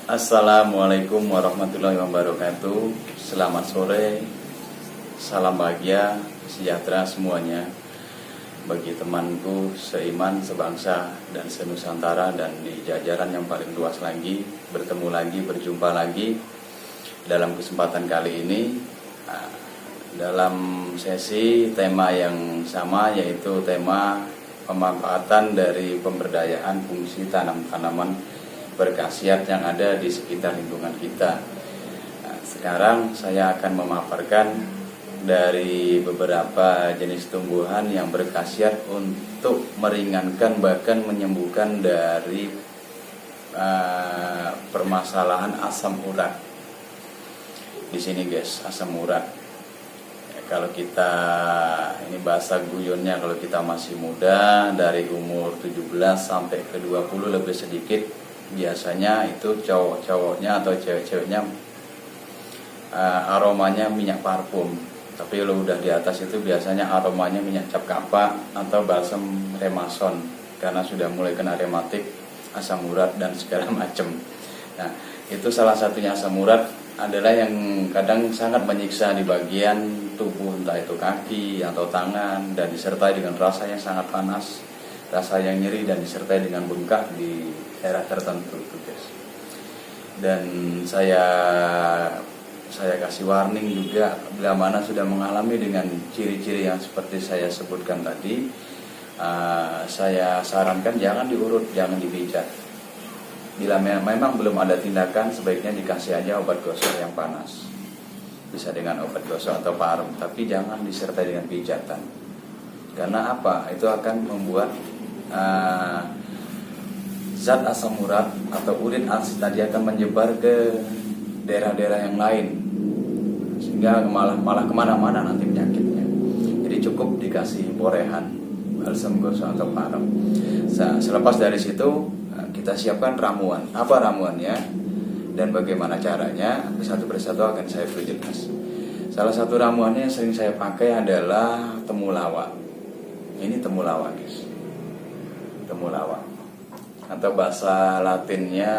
Assalamualaikum warahmatullahi wabarakatuh. Selamat sore, salam bahagia, sejahtera semuanya bagi temanku seiman, sebangsa, dan senusantara, dan di jajaran yang paling luas lagi. Bertemu lagi, berjumpa lagi dalam kesempatan kali ini dalam sesi tema yang sama, yaitu tema pemanfaatan dari pemberdayaan fungsi tanam-tanaman berkhasiat yang ada di sekitar lingkungan kita. Nah, sekarang saya akan memaparkan dari beberapa jenis tumbuhan yang berkhasiat untuk meringankan bahkan menyembuhkan dari permasalahan asam urat. Di sini guys, asam urat. Kalau kita, ini bahasa guyonnya, kalau kita masih muda dari umur 17 sampai ke 20 lebih sedikit, biasanya itu cowok-cowoknya atau cewek-ceweknya aromanya minyak parfum. Tapi kalau udah di atas itu biasanya aromanya minyak cap kapak atau balsam remason, karena sudah mulai kena rematik, asam urat dan segala macam. Nah, itu salah satunya. Asam urat adalah yang kadang sangat menyiksa di bagian tubuh, entah itu kaki atau tangan, dan disertai dengan rasa yang sangat panas, rasa yang nyeri, dan disertai dengan bengkak di daerah tertentu, guys. Dan saya kasih warning juga, bila mana sudah mengalami dengan ciri-ciri yang seperti saya sebutkan tadi, saya sarankan jangan diurut, jangan dipijat. Bila memang belum ada tindakan, sebaiknya dikasih aja obat gosok yang panas, bisa dengan obat gosok atau parem, tapi jangan disertai dengan pijatan. Karena apa? Itu akan membuat zat asam urat atau urin asid tadi akan menyebar ke daerah-daerah yang lain, sehingga malah kemana-mana nanti penyakitnya. Jadi cukup dikasih borehan, balsam gosok atau parem. Selepas dari situ kita siapkan ramuan. Apa ramuannya dan bagaimana caranya? Satu persatu akan saya perjelas. Salah satu ramuannya yang sering saya pakai adalah temulawak. Ini temulawak, guys. Temulawak, atau bahasa Latinnya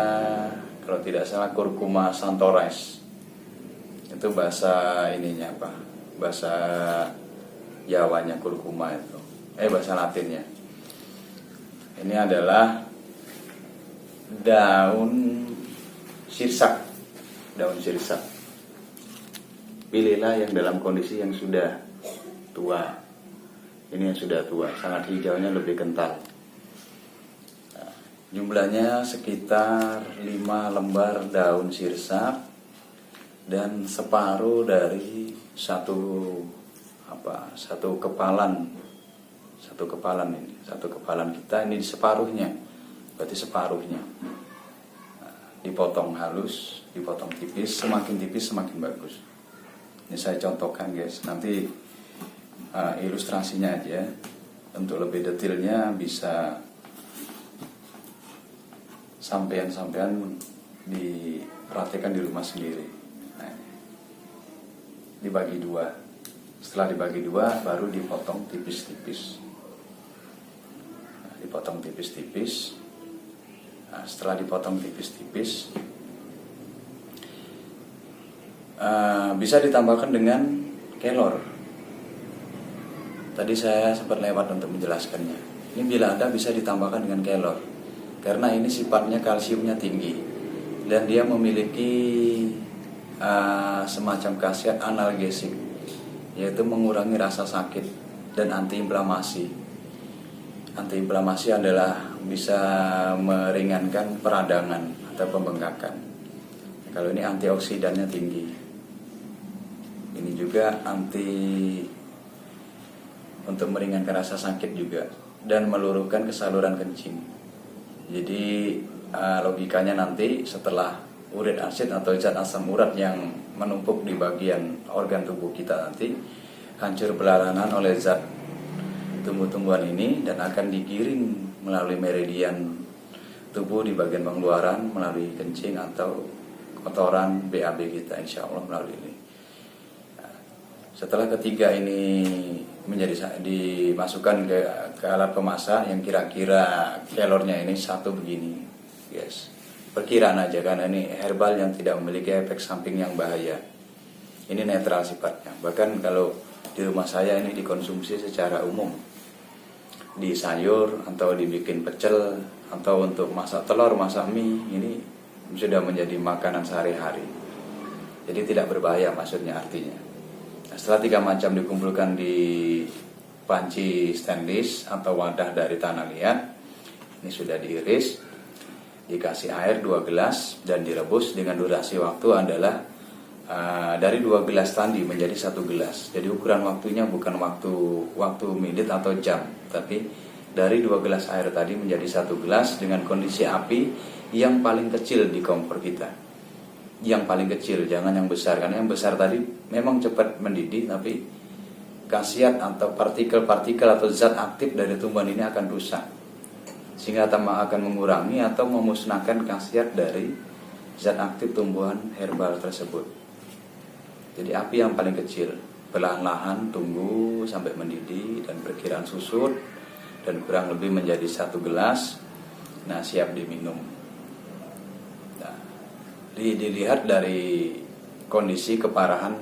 kalau tidak salah Curcuma santoris. Itu bahasa ininya apa? Bahasa Jawanya curcuma itu. Bahasa Latinnya. Ini adalah daun sirsak. Daun sirsak. Pilihlah yang dalam kondisi yang sudah tua. Ini yang sudah tua, sangat hijaunya lebih kental. Jumlahnya sekitar 5 lembar daun sirsak dan separuh dari satu kepalan ini. Satu kepalan kita ini separuhnya. Berarti separuhnya. Dipotong halus, dipotong tipis, semakin tipis semakin bagus. Ini saya contohkan, guys. Nanti ilustrasinya aja. Untuk lebih detailnya bisa sampean diperhatikan di rumah sendiri. Nah, dibagi dua. Setelah dibagi dua, baru dipotong tipis-tipis. Dipotong tipis-tipis. Nah, setelah dipotong tipis-tipis, bisa ditambahkan dengan kelor. Tadi saya sempat lewat untuk menjelaskannya. Ini bila ada bisa ditambahkan dengan kelor, karena ini sifatnya kalsiumnya tinggi dan dia memiliki semacam khasiat analgesik, yaitu mengurangi rasa sakit dan antiinflamasi. Antiinflamasi adalah bisa meringankan peradangan atau pembengkakan. Kalau ini antioksidannya tinggi. Ini juga untuk meringankan rasa sakit juga dan meluruhkan kesaluran kencing. Jadi logikanya nanti setelah urin asid atau zat asam urat yang menumpuk di bagian organ tubuh kita nanti hancur belaranan oleh zat tumbuh-tumbuhan ini dan akan digiring melalui meridian tubuh di bagian pengeluaran melalui kencing atau kotoran BAB kita, insya Allah melalui ini. Setelah ketiga ini dimasukkan ke alat pemasak yang kira-kira kalornya ini satu begini, guys. Perkiraan aja karena ini herbal yang tidak memiliki efek samping yang bahaya. Ini netral sifatnya. Bahkan kalau di rumah saya ini dikonsumsi secara umum, di sayur atau dibikin pecel atau untuk masak telur, masak mie, ini sudah menjadi makanan sehari-hari. Jadi tidak berbahaya maksudnya artinya. Setelah 3 macam dikumpulkan di panci stainless atau wadah dari tanah liat, ini sudah diiris, dikasih air 2 gelas dan direbus dengan durasi waktu adalah dari 2 gelas tadi menjadi 1 gelas. Jadi ukuran waktunya bukan waktu menit atau jam, tapi dari 2 gelas air tadi menjadi 1 gelas dengan kondisi api yang paling kecil di kompor kita. Yang paling kecil, jangan yang besar, karena yang besar tadi memang cepat mendidih, tapi khasiat atau partikel-partikel atau zat aktif dari tumbuhan ini akan rusak, sehingga akan mengurangi atau memusnahkan khasiat dari zat aktif tumbuhan herbal tersebut. Jadi api yang paling kecil, perlahan-lahan tunggu sampai mendidih dan perkiraan susut dan kurang lebih menjadi 1 gelas. Nah, siap diminum. Dilihat dari kondisi keparahan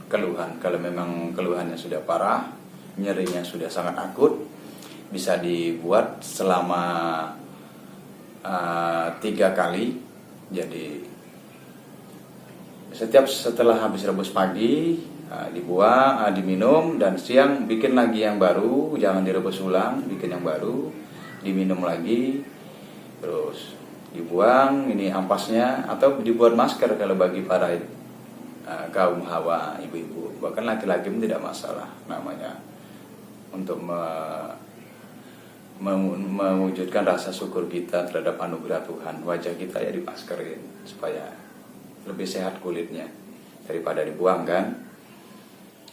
keluhan. Kalau memang keluhannya sudah parah, nyerinya sudah sangat akut, bisa dibuat selama 3 kali. Jadi setelah habis rebus pagi dibuang, diminum, dan siang bikin lagi yang baru, jangan direbus ulang, bikin yang baru, diminum lagi, terus dibuang ini ampasnya, atau dibuat masker kalau bagi para kaum hawa, ibu-ibu, bahkan laki-laki pun tidak masalah namanya, untuk mewujudkan rasa syukur kita terhadap anugerah Tuhan. Wajah kita ya dimaskerin supaya lebih sehat kulitnya daripada dibuang kan.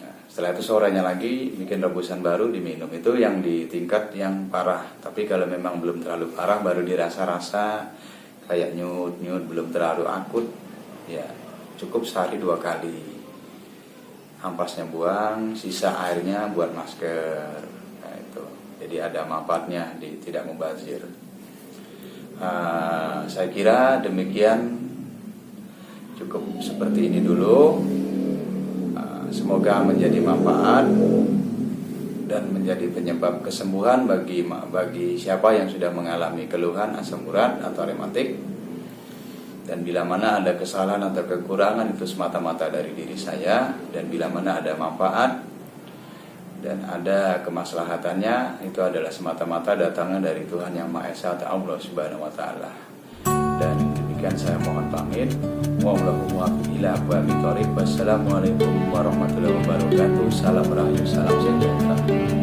Nah, setelah itu sorenya lagi bikin rebusan baru, diminum. Itu yang di tingkat yang parah. Tapi kalau memang belum terlalu parah, baru dirasa-rasa kayak nyut-nyut, belum terlalu akut, ya cukup sehari 2 kali. Ampasnya buang, sisa airnya buat masker. Nah, itu. Jadi ada manfaatnya, tidak mubazir. Saya kira demikian, cukup seperti ini dulu. Semoga menjadi manfaat dan menjadi penyebab kesembuhan bagi siapa yang sudah mengalami keluhan asam urat atau rematik. Dan bila mana ada kesalahan atau kekurangan, itu semata-mata dari diri saya. Dan bila mana ada manfaat dan ada kemaslahatannya, itu adalah semata-mata datangnya dari Tuhan Yang Maha Esa atau Allah Subhanahu wa Ta'ala. Dan demikian saya mohon pamit. Wassalamualaikum warahmatullahi wabarakatuh. Salam rahayu, salam sejahtera.